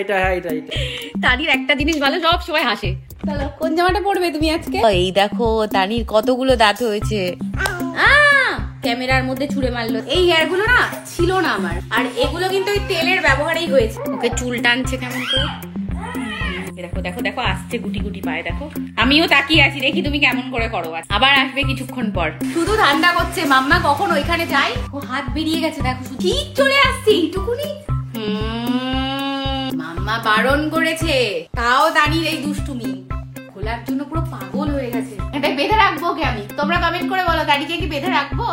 এটা তানির একটা জিনিস ভালো, সব সময় হাসে। চলো, কোন জামাটা পরবে তুমি আজকে? এই দেখো তানির কতগুলো দাঁত হয়েছে। ক্যামেরার মধ্যে ছুঁড়ে মারলো। এই হেয়ারগুলো না ছিল না আমার, আর এগুলো কিন্তু ওই তেলের ব্যবহারেই হয়েছে। ওকে চুল টানছে কেমন করে, দেখো দেখো দেখো, আসছে গুটি গুটি পায়ে, দেখো। আমিও তাকিয়ে আছি, দেখি তুমি কেমন করে করো। আবার আসবে কিছুক্ষণ পর। শুধু ঠান্ডা করছে, মাম্মা কখন ওইখানে যাই। ও হাত বেরিয়ে গেছে, দেখো ঠিক চলে আসছে এইটুকুনি। মাম্মা বারণ করেছে, তাও দাঁড়িয়ে এই দুষ্টুমি খোলার জন্য পুরো পাগল হয়ে গেছে। এটা বেঁধে রাখবো কে আমি? তোমরা কমেন্ট করে বলো, দাঁড়িয়ে কি বেঁধে রাখবো?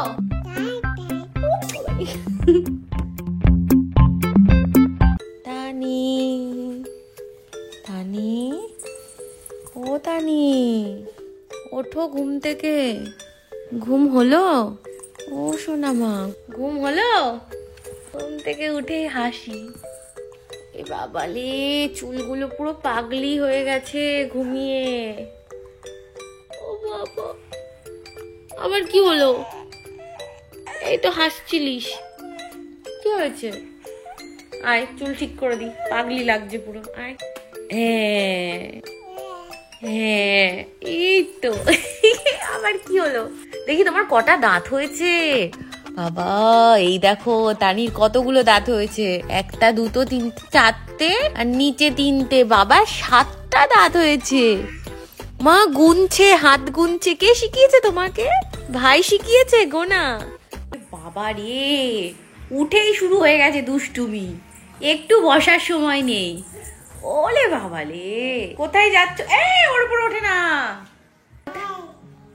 তানি, তানি, ও তানি, ওঠো ঘুম থেকে। ঘুম হলো? ও সোনা মা, ঘুম হলো? ঘুম থেকে উঠে হাসি। এ বাবালে, চুলগুলো পুরো পাগলি হয়ে গেছে ঘুমিয়ে। ও বাবা, আবার কি হলো? এই তো হাসছিলিস, কি হয়েছে? আয় চুল ঠিক করে দি, পাগলি লাগছে পুরো। আয়, হ্যাঁ হ্যাঁ, এই তো। আবার কি হলো? দেখি তোমার কটা দাঁত হয়েছে। বাবা, এই দেখো তানির কতগুলো দাঁত হয়েছে। একটা, দুটো, তিনটে, চারটে, আর নিচে তিনটে। বাবা, 7টা দাঁত হয়েছে। মা গুনছে, হাত গুনছে। কে শিখিয়েছে তোমাকে? ভাই শিখিয়েছে গোনা? বাবা রে, উঠেই শুরু হয়ে গেছে দুষ্টুমি, একটু বসার সময় নেই। ওলে বাবা লে, কোথায় যাচ্ছ? ওর উপর ওঠে না।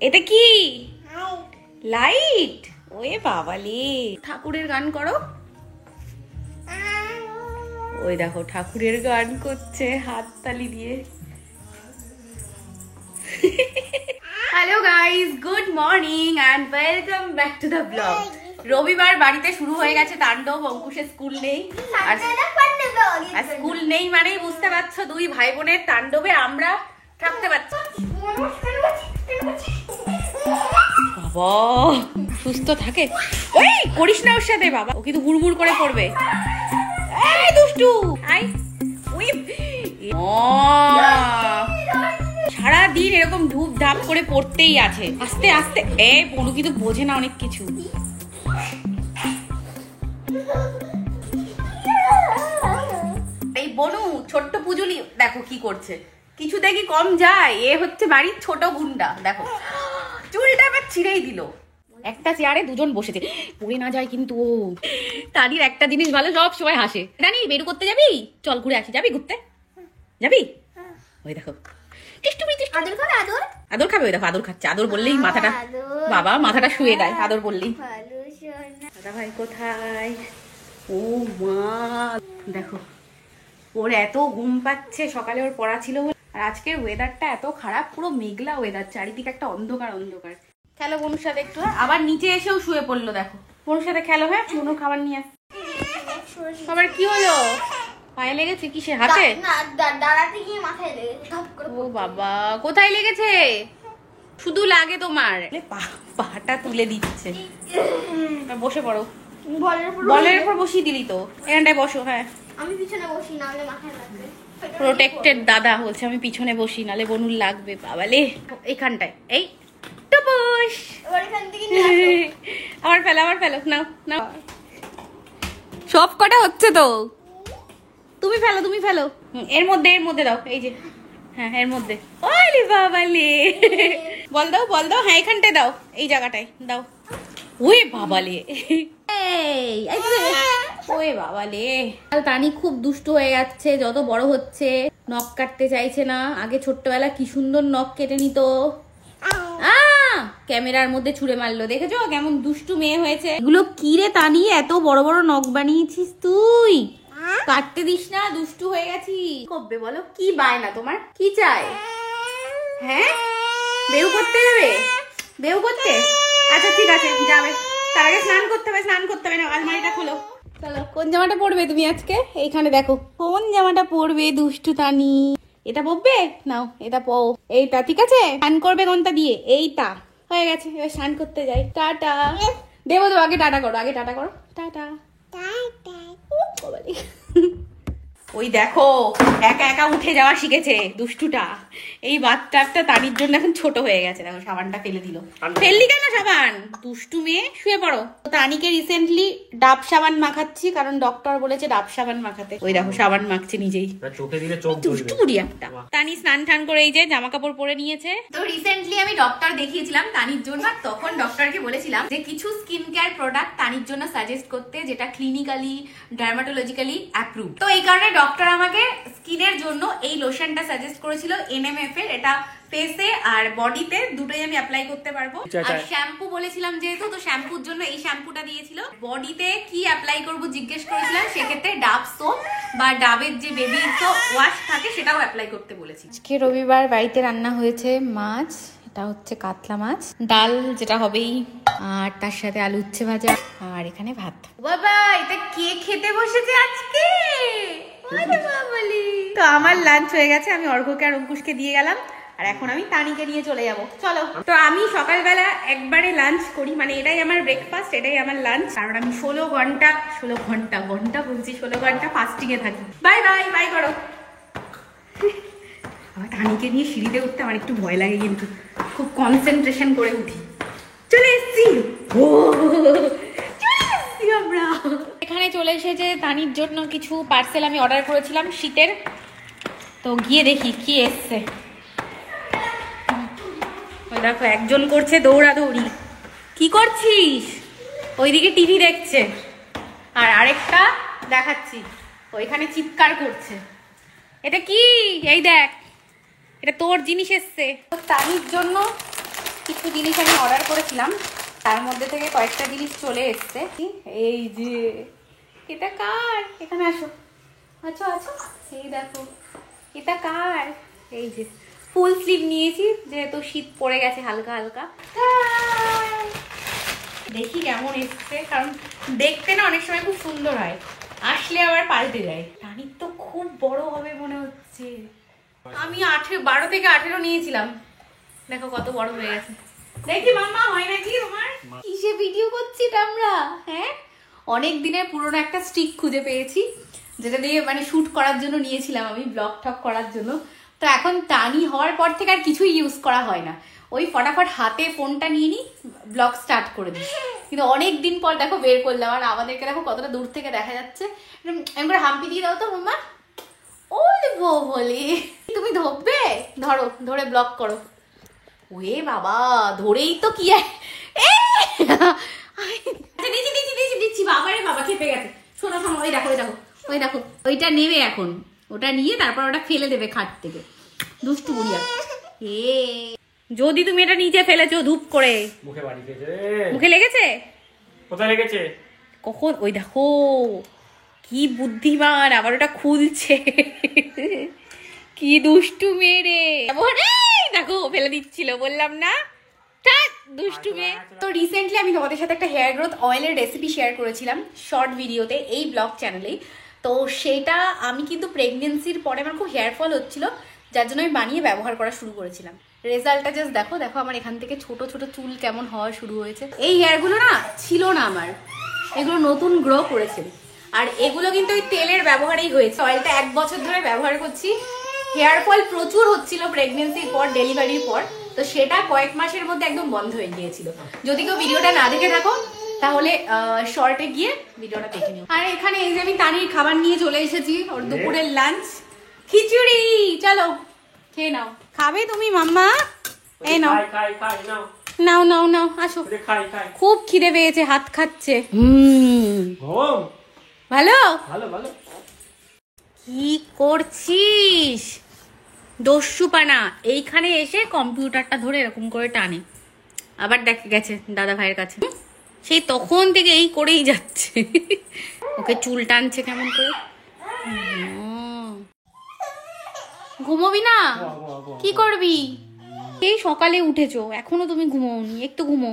এটা কি লাইট? ওয়ে বাবা লে, ঠাকুরের গান করো। ওই দেখো ঠাকুরের গান করছে হাততালি দিয়ে। Hello guys, good morning and welcome back to the blog. রবিবার বাড়িতে শুরু হয়ে গেছে তাণ্ডব। অঙ্কুশের স্কুল নেই, আর স্কুল নেই মানেই বুঝতে পারছো, দুই ভাই বোনের তাণ্ডবে আমরা থাকতে পারছি। বাবা, সুস্থ থাকে। ওই করিস না ওর সাথে, বাবা ও কিন্তু গুড়গুড় করে পড়বে। এই দুষ্টু, আই। ওই সারাদিন এরকম ধূপ ধাপ করে পড়তেই আছে। আস্তে আস্তে বনু কিন্তু বোঝে না অনেক কিছু। এই বনু ছোট্ট পুজুলি দেখো কি করছে, কিছু দেখি কম যায়। এ হচ্ছে বাড়ির ছোট গুন্ডা। দেখো চুলটা আবার ছিঁড়েই দিল। একটা চেয়ারে দুজন বসেছে, পড়ে না যায় কিন্তু। ও তানির একটা জিনিস ভালো, সব সময় হাসে। রানি, বেরু করতে যাবি? চল ঘুরে আসি। যাবি ঘুরতে? যাবি? ওই দেখো আদর খাবে। ওই দেখো আদর খাচ্ছে। আদর বললেই মাথাটা, বাবা মাথাটা শুয়ে দেয় আদর বললেই। দাদা ভাই কোথায়? ও মা, দেখো ওর এত ঘুম পাচ্ছে। সকালে ওর পড়া ছিল, আর আজকের ওয়েদারটা এত খারাপ, পুরো মেঘলা ওয়েদার, চারিদিকে একটা অন্ধকার অন্ধকার। খেলো বনুর সাথে একটু। আবার নিচে এসেও শুয়ে পড়লো। দেখো বনুর সাথে খেলো। হ্যাঁ, বনু খাবার নিয়ে আসছে। আবার কি হলো? পায়ে লেগেছে? কিসে? হাতে? ও বাবা, কোথায় লেগেছে? শুধু লাগে তোমার? পাটা তুলে দিচ্ছে। বসে পড়ো। বলের উপর বসিয়ে দিলি তো, এখানটায় বসো। হ্যাঁ, আমি পিছনে বসি, নাহলে মাথায় লাগবে। প্রোটেক্টেড দাদা বলছে আমি পিছনে বসি, নালে বনুর লাগবে। বাবালে, এইখানটায়। এই টুপুস, আবার ফেলো, আবার ফেলো। নাও নাও, সব কটা হচ্ছে তো। তুমি ফেলো, তুমি ফেলো। এর মধ্যে দাও। এই যে, হ্যাঁ এর মধ্যে। ওলে বাবালে, বল দাও, বল দাও। হ্যাঁ এখানটায় দাও, এই জায়গাটায় দাও। ওই বাবালে, ওই বাবালে। তানি খুব দুষ্ট হয়ে যাচ্ছে যত বড় হচ্ছে। নখ কাটতে চাইছে না। আগে ছোট্টবেলা কি সুন্দর নখ কেটে নিত। ক্যামেরার মধ্যে ছুঁড়ে মারলো, দেখেছো কেমন দুষ্টু মেয়ে হয়েছে। এগুলো কি রে তানি, এত বড় বড় নখ বানিয়েছিস তুই? কাটতে দিস না, দুষ্টু হয়ে গেছি। কবে বলো, কি বায়না তোমার? কি চাই? হ্যাঁ, বেউ করতে যাবে? বেউ করতে? আচ্ছা ঠিক আছে, যাবে। তার আগে স্নান করতে হবে। স্নান করতে হবে না, আলমারিটা খোলো। চলো, কোন জামাটা পরবে তুমি আজকে? এইখানে দেখো কোন জামাটা পরবে দুষ্টু তানি। এটা পরবে? নাও এটা পরো। এইটা ঠিক আছে? স্নান করবে কোনটা দিয়ে? এইটা হয়ে গেছে, এবার স্নান করতে যাই। টাটা। দেবো তো, আগে টাটা করো, আগে টাটা করো। টাটা। ওই দেখো একা একা উঠে যাওয়া শিখেছে দুষ্টুটা। এই বাথটাবটা তানির জন্য এখন ছোট হয়ে গেছে। দেখো সাবানটা ফেলে দিল। ফেললি কেন সাবান? দুষ্টু মেয়ে, শুয়ে পড়ো। তানিকে রিসেন্টলি ডাব সাবান মাখাচ্ছি, কারণ ডক্টর বলেছে ডাব সাবান মাখাতে। ওই দেখো সাবান মাখছে নিজেই, চোখে দিলে চোখ দুষ্টু বুড়ি একটা। তানি স্নান টান করে এই যে জামা কাপড় পরে নিয়েছে। তো রিসেন্টলি আমি ডক্টর দেখিয়েছিলাম তানির জন্য। তখন ডক্টরকে বলেছিলাম যে কিছু স্কিন কেয়ার প্রোডাক্ট তানির জন্য সাজেস্ট করতে, যেটা ক্লিনিক্যালি ডার্মাটোলজিক্যালি অ্যাপ্রুভ। তো এই কারণে ডক্টর আমাকে স্কিনের জন্য এই লোশনটা সাজেস্ট করেছিল NMF এর। এটা ফেসে আর বডিতে দুটোই আমি অ্যাপ্লাই করতে পারবো। আর শ্যাম্পু বলেছিলাম যেহেতু, তো শ্যাম্পুর জন্য এই শ্যাম্পুটা দিয়েছিল। বডিতে কি অ্যাপ্লাই করব জিজ্ঞেস করেছিলাম, সেক্ষেত্রে ডাব সোপ বা ডাবের যে বেবি ওয়াশ থাকে সেটাও অ্যাপ্লাই করতে বলেছি। আজকে রবিবার বাড়িতে রান্না হয়েছে মাছ, এটা হচ্ছে কাতলা মাছ, ডাল যেটা হবেই, আর তার সাথে আলু উচ্ছে ভাজা, আর এখানে ভাত। বাবা এটা কে খেতে বসেছে আজকে? তো আমার লাঞ্চ হয়ে গেছে, আমি অর্ঘ্যকে আর অঙ্কুশকে দিয়ে গেলাম, আর এখন আমি তানিকে নিয়ে চলে যাব। চলো। তো আমি সকালবেলা একবারে লাঞ্চ করি, মানে এটাই আমার ব্রেকফাস্ট, এটাই আমার লাঞ্চ, কারণ আমি 16 ঘন্টা ফাস্টিং এ থাকি। বাই বাই বাই করো। আমার তানিকে নিয়ে সিঁড়িতে উঠতে আমার একটু ভয় লাগে, কিন্তু খুব কনসেন্ট্রেশন করে উঠি। চলে এসছি, আমরা এখানে চলে এসেছে তানির জন্য কিছু পার্সেল আমি অর্ডার করেছিলাম শীতের। তো গিয়ে দেখি কি এসছে। ওই দেখো একজন করছে দৌড়াদৌড়ি। কি করছিস? ওইদিকে টিভি দেখছে, আর আরেকটা দেখাচ্ছি ওইখানে চিৎকার করছে। এটা কি? এই দেখ, এটা তোর জিনিস এসছে। তানির জন্য কিছু জিনিস আমি অর্ডার করেছিলাম, তার মধ্যে থেকে কয়েকটা জিনিস চলে এসছে। এই যে এটা কার? এখানে আসো, আছো আছো। এই দেখো এটা কার? এই যে ফুল স্লিভ নিয়েছি, যেহেতু শীত পড়ে গেছে হালকা হালকা। দেখি কেমন এসছে, কারণ দেখতে না অনেক সময় খুব সুন্দর হয়, আসলে আবার পাল্টে যায়। তানির তো খুব বড় হবে মনে হচ্ছে। আমি 12 থেকে 18 নিয়েছিলাম, দেখো কত বড় হয়ে গেছে। দেখি মাম্মা হয় নাকি তোমার? কিসে ভিডিও করছি আমরা? হ্যাঁ, অনেক দিনের পুরনো একটা স্টিক খুঁজে পেয়েছি, যেটা দিয়ে মানে শুট করার জন্য নিয়েছিলাম আমি, ব্লগ টক করার জন্য। তো এখন তানি হওয়ার পর থেকে আর কিছুই ইউজ করা হয় না, ওই ফটাফট হাতে ফোনটা নিয়ে নিই, ব্লগ স্টার্ট করে দিই। কিন্তু অনেক দিন পর দেখো বের করলাম, আর আমাদেরকে দেখো কতটা দূর থেকে দেখা যাচ্ছে। এমন করে হাম্পি দিয়ে দাও তো মাম্মা। বলবো বলে তুমি ধরবে, ধরো, ধরে ব্লগ করো। ওয়ে বাবা, ধরেই তো কি দিচ্ছি। বাবারে বাবা খেপে গেছে। শোনো শোনো, ওই দেখো ওই দেখো ওই দেখো, ওইটা নেবে এখন, ওটা নিয়ে তারপর ওটা ফেলে দেবে খাট থেকে। দুষ্টু বুড়িয়া। যদি তুমি এটা নিচে ফেলেছো ধূপ করে, মুখে বাড়ি খেয়েছে। মুখে লেগেছে? কোথায় লেগেছে? কখন? ওই দেখো কি বুদ্ধিমান, আবার ওটা খুলছে। কি দুষ্টু মেরে, দেখো ফেলে দিচ্ছিল, বললাম না দুষ্টু মেয়ে। তো রিসেন্টলি আমি তোমাদের সাথে একটা হেয়ার গ্রোথ অয়েলের রেসিপি শেয়ার করেছিলাম শর্ট ভিডিওতে, এই ব্লগ চ্যানেলেই। তো সেটা আমি কিন্তু প্রেগনেন্সির পরে আমার খুব হেয়ার ফল হচ্ছিল, যার জন্য আমি বানিয়ে ব্যবহার করা শুরু করেছিলাম। রেজাল্টটা জাস্ট দেখো, দেখো আমার এখান থেকে ছোট ছোট চুল কেমন হওয়া শুরু হয়েছে। এই হেয়ারগুলো না ছিল না আমার, এগুলো নতুন গ্রো করেছে। আর এগুলো কিন্তু ওই তেলের ব্যবহারেই হয়েছে। অয়েলটা 1 বছর ধরে ব্যবহার করছি। হেয়ার ফল প্রচুর হচ্ছিল প্রেগনেন্সির পর, ডেলিভারির পর, তো সেটা কয়েক মাসের মধ্যে একদম বন্ধ হয়ে গিয়েছিল। যদি কেউ ভিডিওটা না দেখে থাকো তাহলে শর্টে গিয়ে ভিডিওটা দেখে নিও। আর এখানে এই যে আমি তানির খাবার নিয়ে চলে এসেছি, ওর দুপুরের লাঞ্চ খিচুড়ি। চলো খেয়ে নাও। খাবে তুমি মাম্মা? এই নাও নাও নাও নাও, আসো। খুব খিদে পেয়েছে, হাত খাচ্ছে। ভালো ভালো ভালো। কি করছিস দস্যুপানা? এইখানে এসে কম্পিউটারটা ধরে এরকম করে টানে, আবার দেখে গেছে দাদা ভাইয়ের কাছে, সেই তখন থেকে এই করেই যাচ্ছে। ওকে চুল টানছে কেমন করে। ঘুমোবি না? কি করবি? এই সকালে উঠেছো, এখনো তুমি ঘুমোওনি, একটু ঘুমো।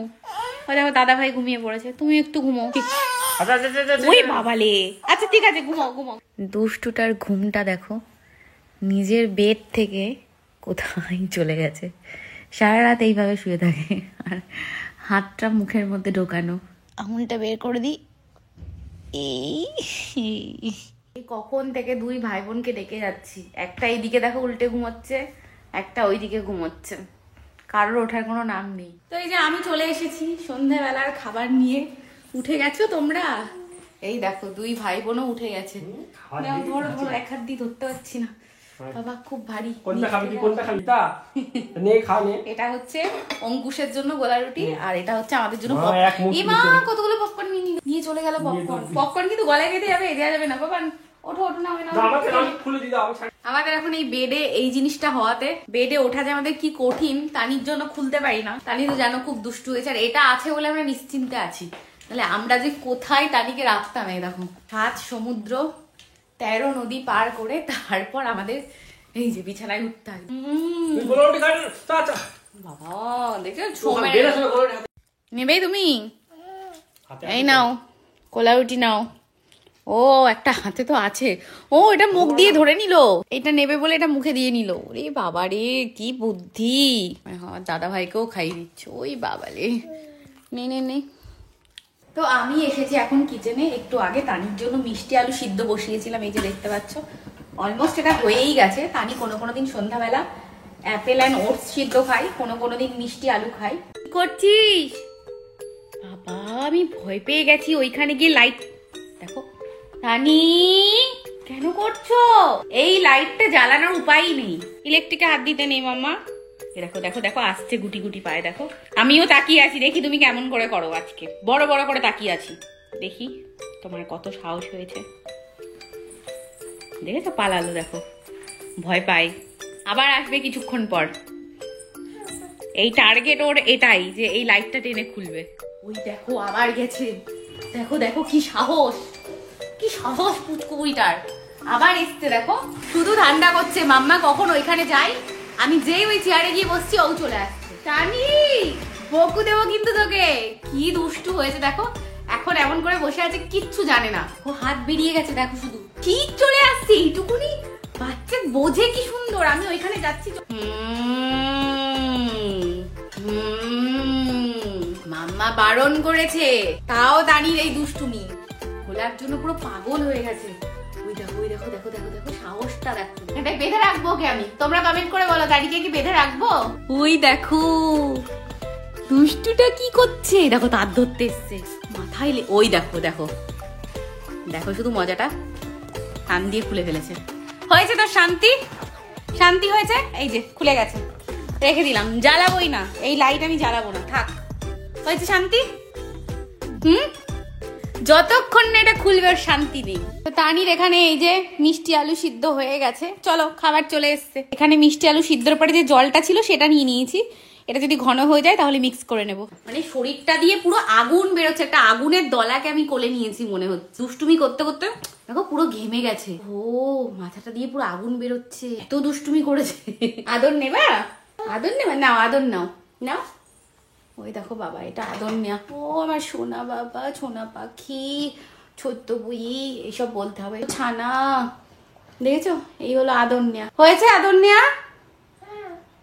দেখো দাদা ভাই ঘুমিয়ে পড়েছে, তুমি একটু ঘুমো। ওই বাবালে, আচ্ছা ঠিক আছে ঘুমাও ঘুমাও। দুষ্টুটার ঘুমটা দেখো, নিজের বেড থেকে কোথায় চলে গেছে। সারা রাত এইভাবে শুয়ে থাকে, আর হাতটা মুখের মধ্যে ঢোকানো। আঙুলটা বের করে দিই। এই কখন থেকে দুই ভাই বোনকে ডেকে যাচ্ছি, একটা এইদিকে দেখো উল্টে ঘুমোচ্ছে, একটা ওইদিকে ঘুমোচ্ছে, কারোর ওঠার কোনো নাম নেই। তো এই যে আমি চলে এসেছি সন্ধ্যাবেলার খাবার নিয়ে। উঠে গেছো তোমরা? এই দেখো দুই ভাই বোনও উঠে গেছে। নাও, ধরো ধরো, এক হাত দিয়ে ধরতে পারছি না বাবা, খুব ভারী। কোনটা খাবি কোনটা খাবি তা নে খা নে। এটা হচ্ছে অঙ্কুশের জন্য গোলা রুটি, আর এটা হচ্ছে আমাদের জন্য এক পপকর্ন। মুঠ এমা কতগুলো পপকর্ন নিয়ে চলে গেল। পপকর্ন কিন্তু গলায় বেঁধে যাবে, দেওয়া যাবে না বাবা। ওঠো ওঠো না, আমাকে আমি খুলে দি দাও। আমাদের এখন এই বেডে এই জিনিসটা হওয়াতে বেডে ওঠা যে আমাদের কি কঠিন, তানির জন্য খুলতে পারি না। তানি তো জানো খুব দুষ্টু হয়েছে, আর এটা আছে বলে আমরা নিশ্চিন্তে আছি, তাহলে আমরা যে কোথায় তানিকে রাখতাম। এই দেখো 7 সমুদ্র 13 নদী পার করে তারপর আমাদের এই যে বিছানায় উঠতে হয়। তুই গোলা রুটি খা চা চা। বাবা দেখো সময় বেলা সময় গোলা রুটি নেবে তুমি। হাতে এই নাও কোলা রুটি নাও। ও একটা হাতে তো আছে। ও এটা মুখ দিয়ে ধরে নিল, এটা নেবে বলে এটা মুখে দিয়ে নিল। ওরে বাবা রে, কি বুদ্ধি। আমার দাদা ভাইকেও খাইয়ে দিচ্ছ। ওই বাবা রে, নে নে নে। তো আমি এসেছি এখন কিচেনে। একটু আগে তানির জন্য মিষ্টি আলু সিদ্ধ বসিয়েছিলাম, এই যে দেখতে পাচ্ছ অলমোস্ট এটা হয়েই গেছে। তানি কোনো দিন সন্ধ্যাবেলা অ্যাপেল অ্যান্ড ওটস সিদ্ধ খাই, কোনো দিন মিষ্টি আলু খাই। কি করছিস বাবা? আমি ভয় পেয়ে গেছি। ওইখানে গিয়ে লাইট দেখো। তানি কেন করছো? এই লাইটটা জ্বালানোর উপায় নেই, ইলেকট্রিকে হাত দিতে নেই মাম্মা। দেখো দেখো দেখো আসছে গুটি গুটি পায়ে, দেখো। আমিও তাকিয়ে আছি, দেখি তুমি কেমন করে করো। আজকে বড় বড় করে তাকিয়ে আছি, দেখি তোমার কত সাহস হয়েছে। দেখেছো পালালো, দেখো ভয় পাই। আবার আসবে কিছুক্ষণ পর। এই টার্গেট ওর এটাই যে এই লাইটটা টেনে খুলবে। ওই দেখো আবার গেছে, দেখো দেখো কি সাহস, কি সাহস পুচকুড়িটার। আবার এসছে দেখো, শুধু ঠান্ডা করছে। মাম্মা কখন ওইখানে যাই, আমি যেই ওই চেয়ারে গিয়ে বসছি ও চলে আসছে। টানি বকু দেবো কিন্তু তোকে। কি দুষ্টু হয়েছে দেখো, এখন এমন করে বসে আছে, কিচ্ছু জানে না। ও হাত বেরিয়ে গেছে দেখো, শুধু ঠিক চলে আসছে। এইটুকুনি বাচ্চা বোঝে কি সুন্দর। আমি ওইখানে যাচ্ছি। মাম্মা বারণ করেছে, তাও দাঁড়িয়ে এই দুষ্টুমি খোলার জন্য পুরো পাগল হয়ে গেছে। ওই দেখো ওই দেখো দেখো দেখো দেখো সাহসটা দেখো। এটা বেঁধে রাখবো কি আমি? তোমরা কমেন্ট করে বলো দাঁড়িয়ে কি বেঁধে রাখবো। ওই দেখো দুষ্টুটা কি করছে, দেখো তার ধরতে এসছে মাথায়। ওই দেখো দেখো দেখো শুধু মজাটা, কান দিয়ে খুলে ফেলেছে। হয়েছে তোর শান্তি? শান্তি হয়েছে? এই যে খুলে গেছে, রেখে দিলাম, জ্বালাবোই না। এই লাইট আমি জ্বালাবো না, থাক। হয়েছে শান্তি? যতক্ষণ না এটা খুলবে ওর শান্তি নেই। তো তানির এখানে এই যে মিষ্টি আলু সিদ্ধ হয়ে গেছে, চলো খাবার চলে এসছে। এখানে মিষ্টি আলু সিদ্ধর পরে যে জলটা ছিল সেটা নিয়ে নিয়েছি। এটা যদি ঘন হয়ে যায় তাহলে মিক্স করে নেব। মানে শরীরটা দিয়ে পুরো আগুন বেরোচ্ছে, একটা আগুনের দলাকে আমি কোলে নিয়েছি মনে হচ্ছে। দুষ্টুমি করতে করতে দেখো পুরো ঘেমে গেছে। ও মাথাটা দিয়ে পুরো আগুন বেরোচ্ছে, এত দুষ্টুমি করেছে। আদর নেবা? আদর নেবা? নাও আদর নাও, নাও। ওই দেখো বাবা, এটা আদর নেয়া। ও আমার সোনা বাবা, সোনা পাখি, ছোট্ট বুই, এইসব বলতে হবে। ছানা, দেখেছো? এই হলো আদর নেয়া। হয়েছে আদর নেয়া?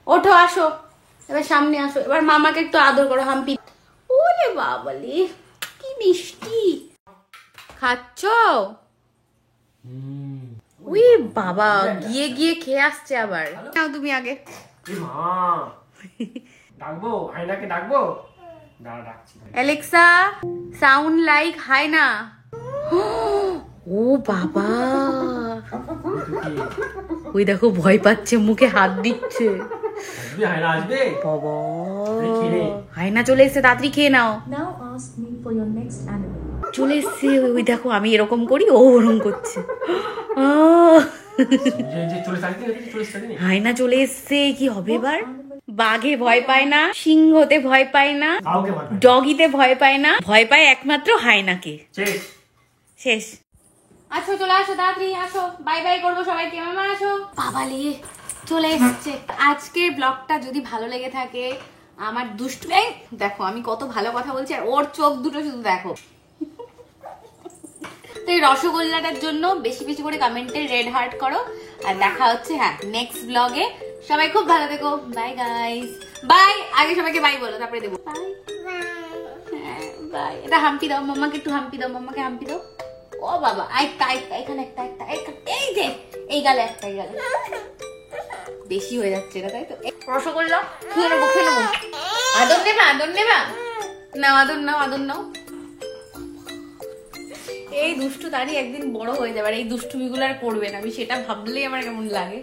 ওঠো, আসো এবার সামনে আসো। এবার মামাকে একটু আদর করো, হাম্পি। ওলে বাবালে কি মিষ্টি খাচ্ছ। উই বাবা, গিয়ে গিয়ে খেয়ে আসছে আবার। নাও তুমি আগে। ডাকবো হাইনাকে, ডাকবো দাঁড়া ডাকছি। Alexa sound like hyena. ও বাবা, ওই দেখো ভয় পাচ্ছে, মুখে হাত দিচ্ছে। হাইনা আসবে বাবা, হাইনা চলে এসেছে, তাড়াতাড়ি খেয়ে নাও। Now ask me for your next animal. চলে এসছে। ওই দেখো আমি এরকম করি, ও ওরকম করছে। হাইনা চলে এসছে, কি হবে এবার? বাঘে ভয় পায় না, সিংহতে ভয় পায় না, ডগিতে ভয় পায় না, ভয় পায় একমাত্র হাইনাকে। শেষ। আসো চলে আসো, তাড়াতাড়ি আসো, বাই বাই করবো সবাইকে। মামা আসো। বাবালে চলে এসছে। আজকের ব্লগটা যদি ভালো লেগে থাকে, আমার দুষ্টু দেখো আমি কত ভালো কথা বলছি, আর ওর চোখ দুটো শুধু দেখো। তো এই রসগোল্লাটার জন্য বেশি বেশি করে কমেন্টে রেড হার্ট করো। আর দেখা হচ্ছে নেক্সট ব্লগে। সবাই খুব ভালো থেকো। Bye guys, bye. আগে সবাইকে বাই বলো, তারপরে দেবো বাই। বাই। এটা হাম্পি দাও মাম্মাকে, একটু হাম্পি দাও, মাম্মাকে হাম্পি দাও। ও বাবা, একটা এখানে একটা এই যে এই গালে একটা, এই গালে বেশি হয়ে যাচ্ছে এটা, তাই তো? রসগোল্লা খেয়ে নেবো। আদর নেবা? নাও আদর নাও। এই দুষ্টু তারই একদিন বড় হয়ে যাবে, আর এই দুষ্টুমিগুলো আর করবে না, আমি সেটা ভাবলেই আমার কেমন লাগে।